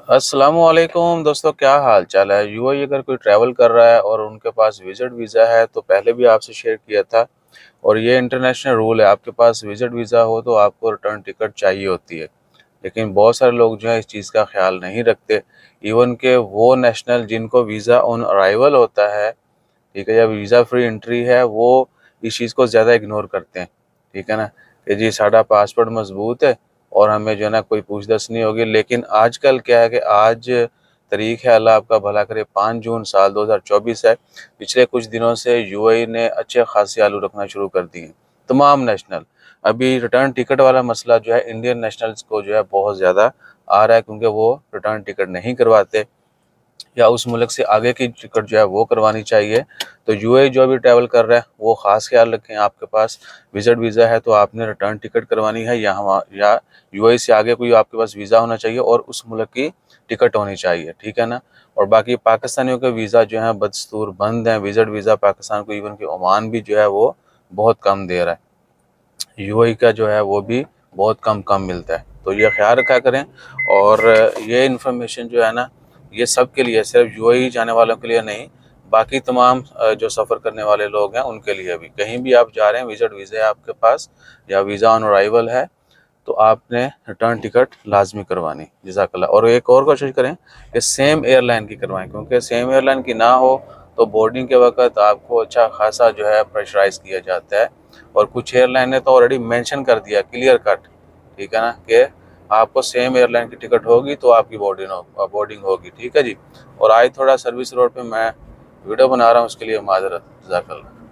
अस्सलामुअलैकुम दोस्तों, क्या हाल चाल है। यूएई अगर कोई ट्रैवल कर रहा है और उनके पास विजिट वीज़ा है तो पहले भी आपसे शेयर किया था, और ये इंटरनेशनल रूल है, आपके पास विजिट वीज़ा हो तो आपको रिटर्न टिकट चाहिए होती है। लेकिन बहुत सारे लोग जो है इस चीज़ का ख्याल नहीं रखते। इवन के वो नेशनल जिनको वीज़ा ऑन अराइवल होता है, ठीक है, या वीज़ा फ्री एंट्री है, वो इस चीज़ को ज़्यादा इग्नोर करते हैं। ठीक है ना, कि जी साड़ा पासपोर्ट मजबूत है और हमें जो है ना कोई पूछ-दछ नहीं होगी। लेकिन आजकल क्या है कि आज तारीख है, अल्लाह आपका भला करे, 5 जून साल 2024 है। पिछले कुछ दिनों से यूएई ने अच्छे खासे आलू रखना शुरू कर दिए हैं, तमाम नेशनल। अभी रिटर्न टिकट वाला मसला जो है इंडियन नेशनल्स को जो है बहुत ज़्यादा आ रहा है, क्योंकि वो रिटर्न टिकट नहीं करवाते या उस मुल्क से आगे की टिकट जो है वो करवानी चाहिए। तो यूएई जो भी ट्रैवल कर रहा है वो ख़ास ख्याल रखें, आपके पास विजिट वीज़ा है तो आपने रिटर्न टिकट करवानी है, या यूएई से आगे कोई आपके पास वीज़ा होना चाहिए और उस मुल्क की टिकट होनी चाहिए। ठीक है ना। और बाकी पाकिस्तानियों के वीज़ा जो है बदस्तूर बंद हैं, विजिट वीज़ा पाकिस्तान को, इवन कि ओमान भी जो है वो बहुत कम दे रहा है। यूएई का जो है वो भी बहुत कम कम मिलता है। तो ये ख्याल रखा करें। और ये इन्फॉर्मेशन जो है ना, ये सब के लिए, सिर्फ यूएई जाने वालों के लिए नहीं, बाकी तमाम जो सफ़र करने वाले लोग हैं उनके लिए भी। कहीं भी आप जा रहे हैं, विजिट वीज़ा है आपके पास या वीज़ा ऑन अराइवल है, तो आपने रिटर्न टिकट लाजमी करवानी। जज़ाकल्लाह। और एक और कोशिश करें कि सेम एयरलाइन की करवाएं, क्योंकि सेम एयरलाइन की ना हो तो बोर्डिंग के वक्त आपको अच्छा खासा जो है प्रेशराइज़ किया जाता है। और कुछ एयरलाइन ने तो ऑलरेडी मेंशन कर दिया क्लियर कट, ठीक है ना, कि आपको सेम एयरलाइन की टिकट होगी तो आपकी बोर्डिंग होगी। ठीक है जी। और आज थोड़ा सर्विस रोड पे मैं वीडियो बना रहा हूँ, उसके लिए माजरत। जज़ाकल्लाह।